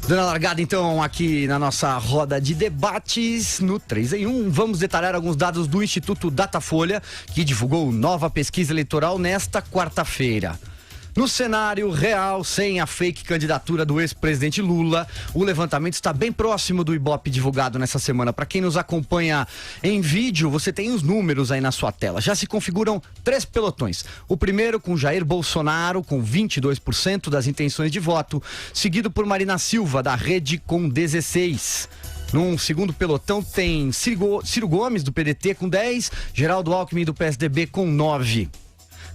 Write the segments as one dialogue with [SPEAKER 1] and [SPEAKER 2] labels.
[SPEAKER 1] Dando a largada então aqui na nossa roda de debates no 3 em 1, vamos detalhar alguns dados do Instituto Datafolha, que divulgou nova pesquisa eleitoral nesta quarta-feira. No cenário real, sem a fake candidatura do ex-presidente Lula, o levantamento está bem próximo do Ibope divulgado nessa semana. Para quem nos acompanha em vídeo, você tem os números aí na sua tela. Já se configuram 3 pelotões. O primeiro com Jair Bolsonaro, com 22% das intenções de voto, seguido por Marina Silva, da Rede, com 16%. Num segundo pelotão tem Ciro Gomes, do PDT, com 10%, Geraldo Alckmin, do PSDB, com 9%.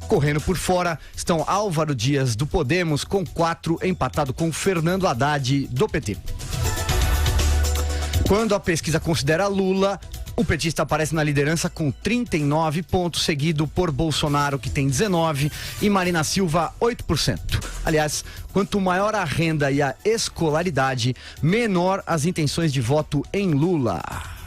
[SPEAKER 1] Correndo por fora estão Álvaro Dias, do Podemos, com 4%, empatado com Fernando Haddad, do PT. Quando a pesquisa considera Lula, o petista aparece na liderança com 39 pontos, seguido por Bolsonaro, que tem 19%, e Marina Silva, 8%. Aliás, quanto maior a renda e a escolaridade, menor as intenções de voto em Lula.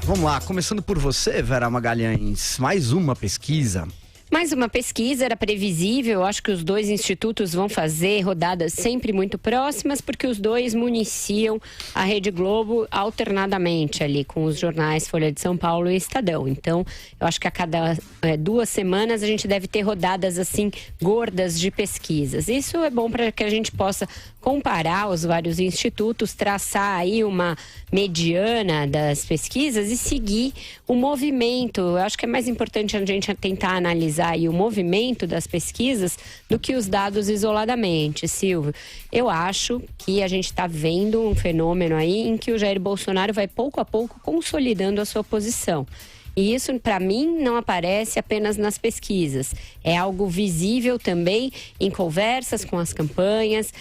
[SPEAKER 1] Vamos lá, começando por você, Vera Magalhães, mais uma pesquisa.
[SPEAKER 2] Mais uma pesquisa, era previsível, acho que os dois institutos vão fazer rodadas sempre muito próximas, porque os dois municiam a Rede Globo alternadamente ali, com os jornais Folha de São Paulo e Estadão. Então, eu acho que a cada 2 semanas a gente deve ter rodadas assim, gordas de pesquisas. Isso é bom para que a gente possa comparar os vários institutos, traçar aí uma mediana das pesquisas e seguir o movimento. Eu acho que é mais importante a gente tentar analisar aí o movimento das pesquisas do que os dados isoladamente, Silvio. Eu acho que a gente está vendo um fenômeno aí em que o Jair Bolsonaro vai pouco a pouco consolidando a sua posição. E isso, para mim, não aparece apenas nas pesquisas. É algo visível também em conversas com as campanhas,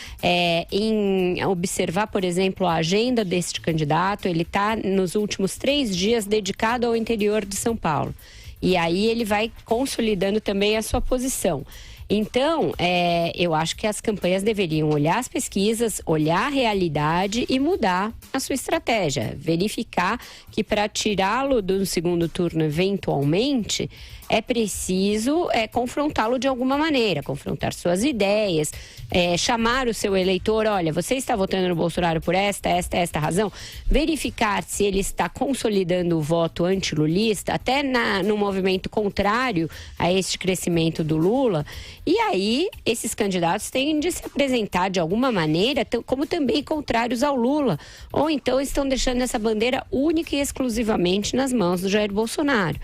[SPEAKER 2] em observar, por exemplo, a agenda deste candidato. Ele está, nos últimos 3 dias, dedicado ao interior de São Paulo. E aí ele vai consolidando também a sua posição. Então, eu acho que as campanhas deveriam olhar as pesquisas, olhar a realidade e mudar a sua estratégia. Verificar que para tirá-lo do segundo turno eventualmente, é preciso confrontá-lo de alguma maneira, confrontar suas ideias, chamar o seu eleitor, olha, você está votando no Bolsonaro por esta razão, verificar se ele está consolidando o voto antilulista, até no movimento contrário a este crescimento do Lula. E aí, esses candidatos têm de se apresentar de alguma maneira, como também contrários ao Lula. Ou então estão deixando essa bandeira única e exclusivamente nas mãos do Jair Bolsonaro.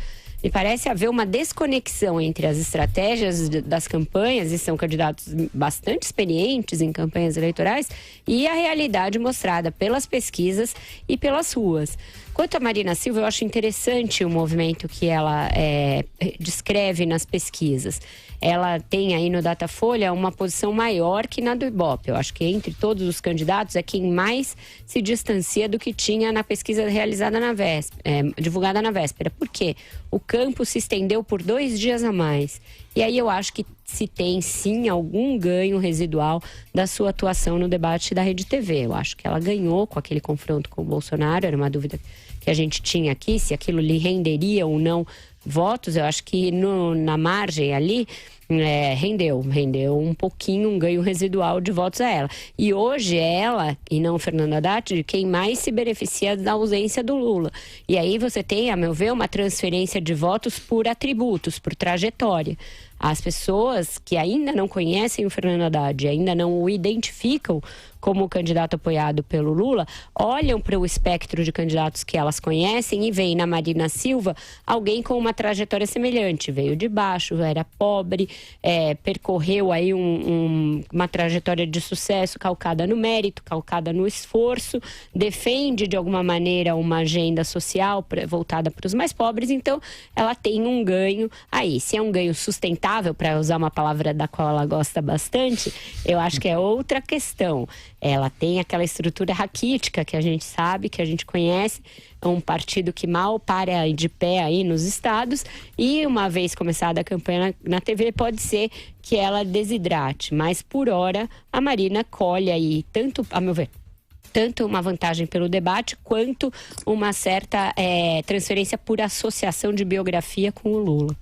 [SPEAKER 2] Me parece haver uma desconexão entre as estratégias das campanhas, e são candidatos bastante experientes em campanhas eleitorais, e a realidade mostrada pelas pesquisas e pelas ruas. Quanto a Marina Silva, eu acho interessante o movimento que ela descreve nas pesquisas. Ela tem aí no Datafolha uma posição maior que na do Ibope. Eu acho que entre todos os candidatos é quem mais se distancia do que tinha na pesquisa realizada na véspera, divulgada na véspera. Por quê? O campo se estendeu por 2 dias a mais. E aí eu acho que se tem sim algum ganho residual da sua atuação no debate da Rede TV. Eu acho que ela ganhou com aquele confronto com o Bolsonaro, era uma dúvida que a gente tinha aqui, se aquilo lhe renderia ou não votos. Eu acho que na margem ali rendeu um pouquinho, um ganho residual de votos a ela. E hoje é ela, e não o Fernando Haddad, quem mais se beneficia da ausência do Lula. E aí você tem, a meu ver, uma transferência de votos por atributos, por trajetória. As pessoas que ainda não conhecem o Fernando Haddad, ainda não o identificam como candidato apoiado pelo Lula, olham para o espectro de candidatos que elas conhecem e veem na Marina Silva alguém com uma trajetória semelhante. Veio de baixo, era pobre, percorreu aí uma trajetória de sucesso calcada no mérito, calcada no esforço, defende de alguma maneira uma agenda social voltada para os mais pobres. Então ela tem um ganho aí. Se é um ganho sustentável, para usar uma palavra da qual ela gosta bastante, eu acho que é outra questão. Ela tem aquela estrutura raquítica que a gente sabe, que a gente conhece, um partido que mal para de pé aí nos estados, e uma vez começada a campanha na TV, pode ser que ela desidrate, mas por hora a Marina colhe aí, tanto, a meu ver, tanto uma vantagem pelo debate, quanto uma certa transferência por associação de biografia com o Lula.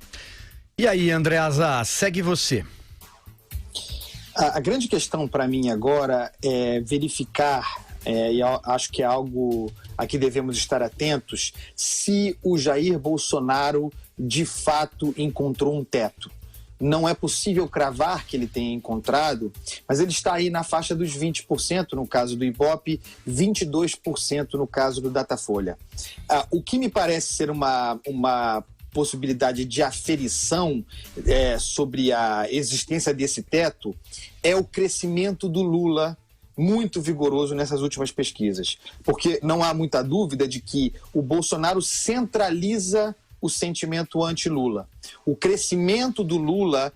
[SPEAKER 1] E aí, Andreasa, segue você.
[SPEAKER 3] A grande questão para mim agora é verificar e eu acho que é algo a que devemos estar atentos, se o Jair Bolsonaro de fato encontrou um teto. Não é possível cravar que ele tenha encontrado, mas ele está aí na faixa dos 20% no caso do Ibope, 22% no caso do Datafolha. O que me parece ser uma possibilidade de aferição sobre a existência desse teto é o crescimento do Lula muito vigoroso nessas últimas pesquisas. Porque não há muita dúvida de que o Bolsonaro centraliza o sentimento anti-Lula. O crescimento do Lula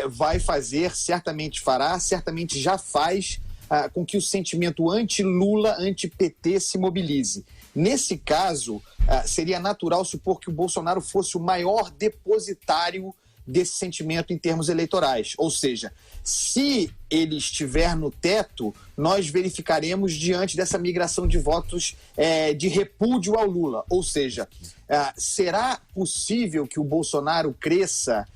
[SPEAKER 3] vai fazer, certamente já faz com que o sentimento anti-Lula, anti-PT se mobilize. Nesse caso, seria natural supor que o Bolsonaro fosse o maior depositário desse sentimento em termos eleitorais. Ou seja, se ele estiver no teto, nós verificaremos diante dessa migração de votos de repúdio ao Lula. Ou seja, será possível que o Bolsonaro cresça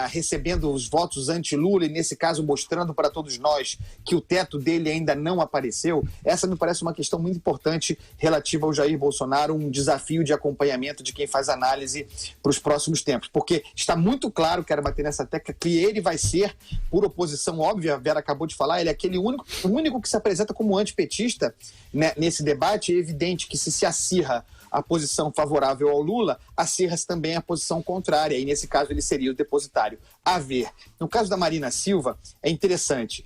[SPEAKER 3] recebendo os votos anti-Lula e, nesse caso, mostrando para todos nós que o teto dele ainda não apareceu? Essa me parece uma questão muito importante relativa ao Jair Bolsonaro, um desafio de acompanhamento de quem faz análise para os próximos tempos. Porque está muito claro, quero bater nessa tecla, que ele vai ser, por oposição óbvia, a Vera acabou de falar, ele é aquele único que se apresenta como antipetista, né, nesse debate. É evidente que se acirra a posição favorável ao Lula, acirra-se também a posição contrária, e nesse caso ele seria o depositário. A ver, no caso da Marina Silva, é interessante,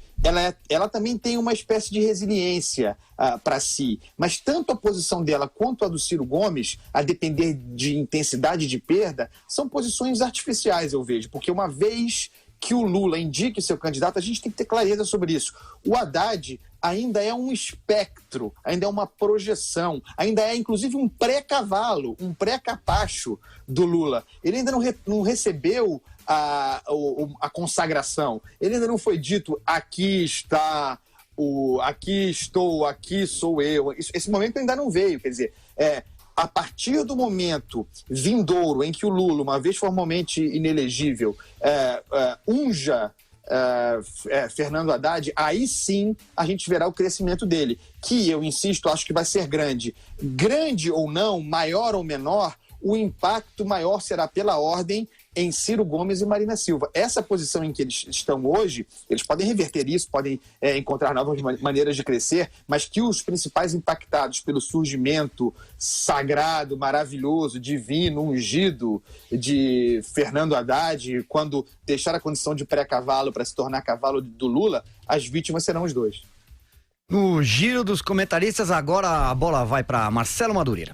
[SPEAKER 3] ela também tem uma espécie de resiliência para si, mas tanto a posição dela quanto a do Ciro Gomes, a depender de intensidade de perda, são posições artificiais, eu vejo, porque uma vez que o Lula indique seu candidato, a gente tem que ter clareza sobre isso. O Haddad ainda é um espectro, ainda é uma projeção, ainda é inclusive um pré-cavalo, um pré-capacho do Lula. Ele ainda não recebeu a consagração. Ele ainda não foi dito, aqui está, aqui estou, aqui sou eu. Esse momento ainda não veio, quer dizer, a partir do momento vindouro em que o Lula, uma vez formalmente inelegível, unja Fernando Haddad, aí sim a gente verá o crescimento dele, que eu insisto, acho que vai ser grande. Grande ou não, maior ou menor, o impacto maior será pela ordem em Ciro Gomes e Marina Silva. Essa posição em que eles estão hoje, eles podem reverter isso, podem encontrar novas maneiras de crescer, mas que os principais impactados pelo surgimento sagrado, maravilhoso, divino, ungido de Fernando Haddad, quando deixar a condição de pré-cavalo para se tornar cavalo do Lula, as vítimas serão os dois.
[SPEAKER 1] No giro dos comentaristas, agora a bola vai para Marcelo Madureira.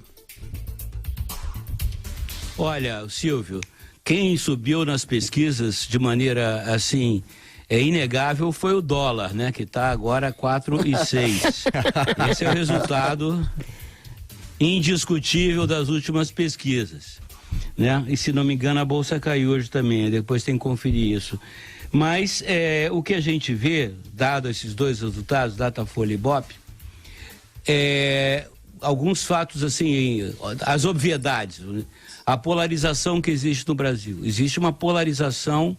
[SPEAKER 4] Olha, Silvio, quem subiu nas pesquisas de maneira assim inegável foi o dólar, né? Que está agora 4,6. Esse é o resultado indiscutível das últimas pesquisas, né? E se não me engano a bolsa caiu hoje também, depois tem que conferir isso. Mas o que a gente vê, dado esses dois resultados, Datafolha e Ibope, alguns fatos assim, as obviedades, a polarização que existe no Brasil. Existe uma polarização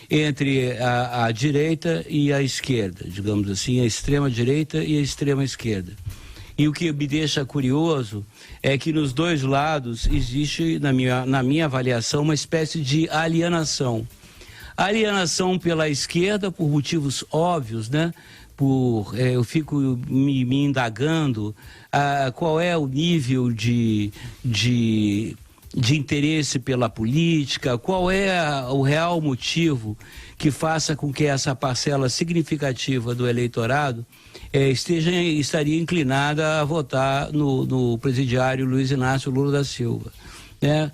[SPEAKER 4] entre a direita e a esquerda, digamos assim, a extrema direita e a extrema esquerda. E o que me deixa curioso é que nos dois lados existe, na minha avaliação, uma espécie de alienação. Alienação pela esquerda por motivos óbvios, né? Eu fico me indagando qual é o nível de interesse pela política, qual é o real motivo que faça com que essa parcela significativa do eleitorado estaria inclinada a votar no presidiário Luiz Inácio Lula da Silva. Né?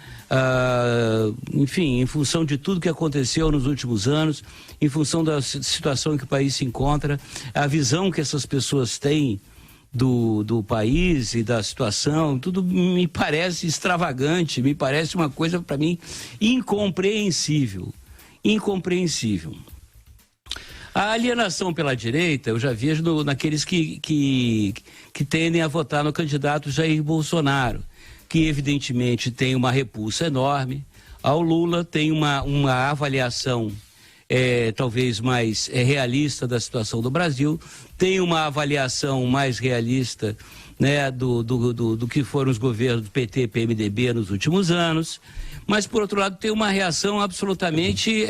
[SPEAKER 4] Enfim, em função de tudo que aconteceu nos últimos anos, em função da situação em que o país se encontra, a visão que essas pessoas têm do país e da situação, tudo me parece extravagante, me parece uma coisa para mim incompreensível. A alienação pela direita eu já vejo naqueles que tendem a votar no candidato Jair Bolsonaro, que evidentemente tem uma repulsa enorme ao Lula, tem uma avaliação talvez mais realista da situação do Brasil, tem uma avaliação mais realista, né, do que foram os governos do PT e PMDB nos últimos anos, mas, por outro lado, tem uma reação absolutamente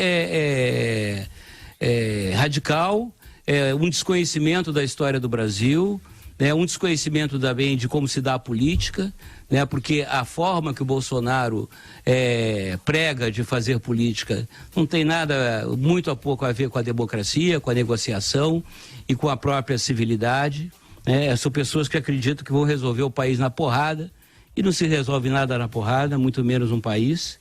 [SPEAKER 4] radical, um desconhecimento da história do Brasil, um desconhecimento também de como se dá a política, né, porque a forma que o Bolsonaro prega de fazer política não tem nada, muito a pouco a ver com a democracia, com a negociação e com a própria civilidade. São pessoas que acreditam que vão resolver o país na porrada, e não se resolve nada na porrada, muito menos um país.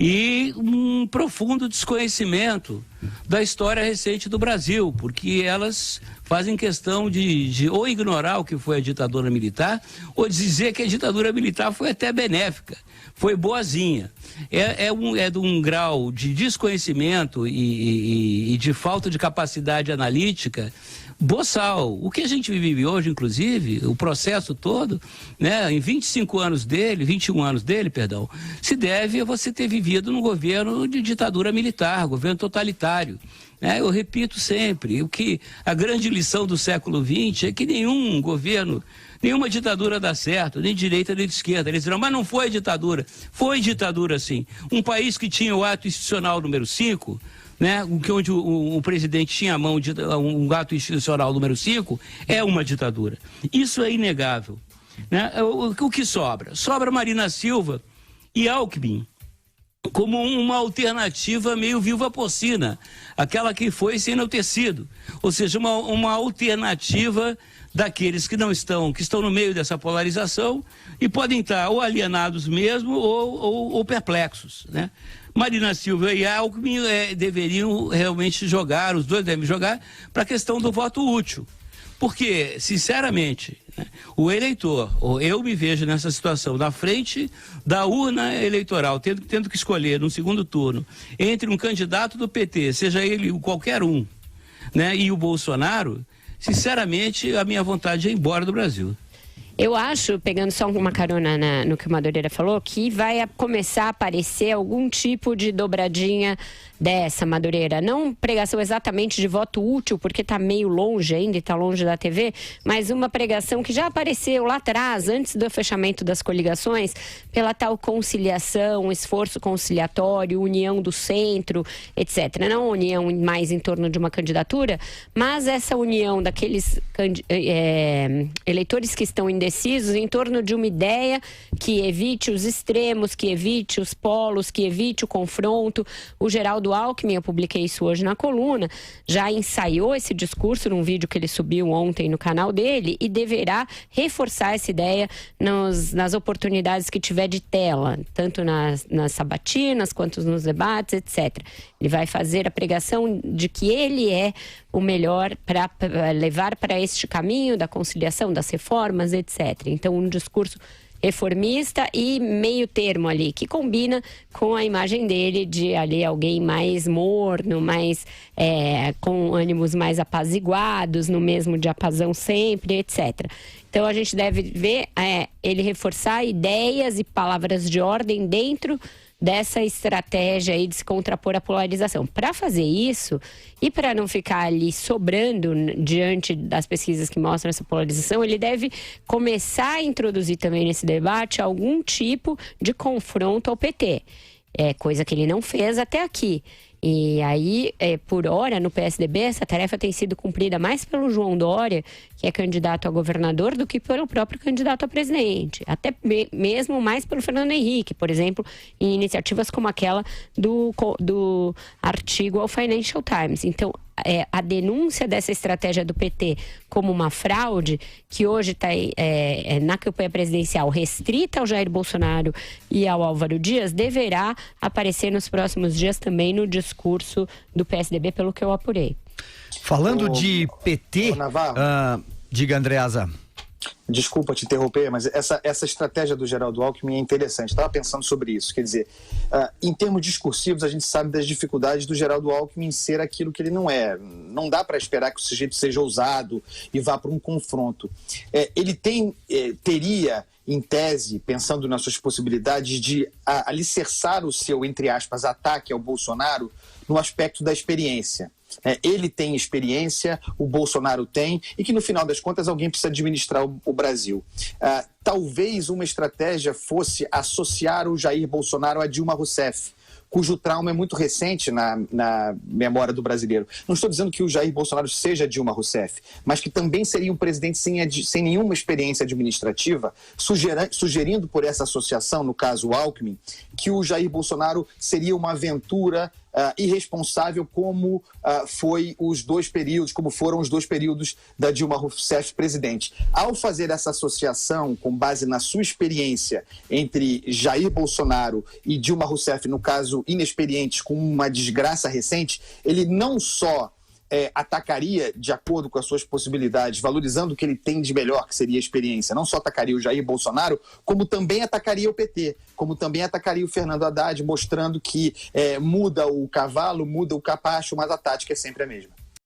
[SPEAKER 4] E um profundo desconhecimento da história recente do Brasil, porque elas fazem questão de ou ignorar o que foi a ditadura militar, ou dizer que a ditadura militar foi até benéfica, foi boazinha. É de um grau de desconhecimento e de falta de capacidade analítica boçal. O que a gente vive hoje, inclusive, o processo todo, né, em 21 anos dele, se deve a você ter vivido num governo de ditadura militar, governo totalitário. Eu repito sempre, a grande lição do século XX é que nenhum governo, nenhuma ditadura dá certo, nem de direita nem de esquerda. Eles dirão, mas não foi ditadura. Foi ditadura, sim. Um país que tinha o ato institucional número 5, né, onde o presidente tinha a mão de um ato institucional número 5, é uma ditadura. Isso é inegável. Né? O que sobra? Sobra Marina Silva e Alckmin como uma alternativa meio viúva porcina, aquela que foi sem enaltecido, ou seja, uma alternativa daqueles que estão no meio dessa polarização e podem estar ou alienados mesmo ou perplexos, né? Marina Silva e Alckmin deveriam realmente jogar, os dois devem jogar, para a questão do voto útil. Porque, sinceramente, né, o eleitor, ou eu me vejo nessa situação, na frente da urna eleitoral, tendo que escolher no segundo turno, entre um candidato do PT, seja ele qualquer um, né, e o Bolsonaro, sinceramente, a minha vontade é ir embora do Brasil.
[SPEAKER 2] Eu acho, pegando só uma carona no que o Madureira falou, que vai começar a aparecer algum tipo de dobradinha dessa, Madureira. Não pregação exatamente de voto útil, porque está meio longe ainda e está longe da TV, mas uma pregação que já apareceu lá atrás, antes do fechamento das coligações, pela tal conciliação, esforço conciliatório, união do centro, etc. Não união mais em torno de uma candidatura, mas essa união daqueles eleitores que estão indecisos em torno de uma ideia que evite os extremos, que evite os polos, que evite o confronto. O Geraldo Alckmin, eu publiquei isso hoje na coluna, já ensaiou esse discurso num vídeo que ele subiu ontem no canal dele e deverá reforçar essa ideia nas oportunidades que tiver de tela, tanto nas sabatinas quanto nos debates, etc. Ele vai fazer a pregação de que ele é o melhor para levar para este caminho da conciliação, das reformas, etc. Então, um discurso reformista e meio termo ali, que combina com a imagem dele de ali alguém mais morno, mais com ânimos mais apaziguados, no mesmo diapasão sempre, etc. Então a gente deve ver ele reforçar ideias e palavras de ordem dentro dessa estratégia aí de se contrapor à polarização. Para fazer isso e para não ficar ali sobrando diante das pesquisas que mostram essa polarização, ele deve começar a introduzir também nesse debate algum tipo de confronto ao PT. Coisa que ele não fez até aqui. E aí, por hora, no PSDB, essa tarefa tem sido cumprida mais pelo João Dória, que é candidato a governador, do que pelo próprio candidato a presidente. Até mesmo mais pelo Fernando Henrique, por exemplo, em iniciativas como aquela do artigo ao Financial Times. Então, a denúncia dessa estratégia do PT como uma fraude, que hoje está na campanha presidencial restrita ao Jair Bolsonaro e ao Álvaro Dias, deverá aparecer nos próximos dias também no discurso do PSDB, pelo que eu apurei.
[SPEAKER 1] Falando de PT, diga, Andreasa.
[SPEAKER 3] Desculpa te interromper, mas essa estratégia do Geraldo Alckmin é interessante. Estava pensando sobre isso. Quer dizer, em termos discursivos, a gente sabe das dificuldades do Geraldo Alckmin ser aquilo que ele não é. Não dá para esperar que o sujeito seja ousado e vá para um confronto. Ele teria, em tese, pensando nas suas possibilidades de alicerçar o seu, entre aspas, ataque ao Bolsonaro no aspecto da experiência. Ele tem experiência, o Bolsonaro tem, e que no final das contas alguém precisa administrar o Brasil. Talvez uma estratégia fosse associar o Jair Bolsonaro a Dilma Rousseff, cujo trauma é muito recente na memória do brasileiro. Não estou dizendo que o Jair Bolsonaro seja Dilma Rousseff, mas que também seria um presidente sem nenhuma experiência administrativa, sugerindo por essa associação, no caso o Alckmin, que o Jair Bolsonaro seria uma aventura irresponsável como foram os dois períodos da Dilma Rousseff presidente. Ao fazer essa associação com base na sua experiência entre Jair Bolsonaro e Dilma Rousseff, no caso inexperientes, com uma desgraça recente, ele não só atacaria de acordo com as suas possibilidades, valorizando o que ele tem de melhor, que seria a experiência, não só atacaria o Jair Bolsonaro, como também atacaria o PT, como também atacaria o Fernando Haddad, mostrando que muda o cavalo, muda o capacho, mas a tática é sempre a mesma.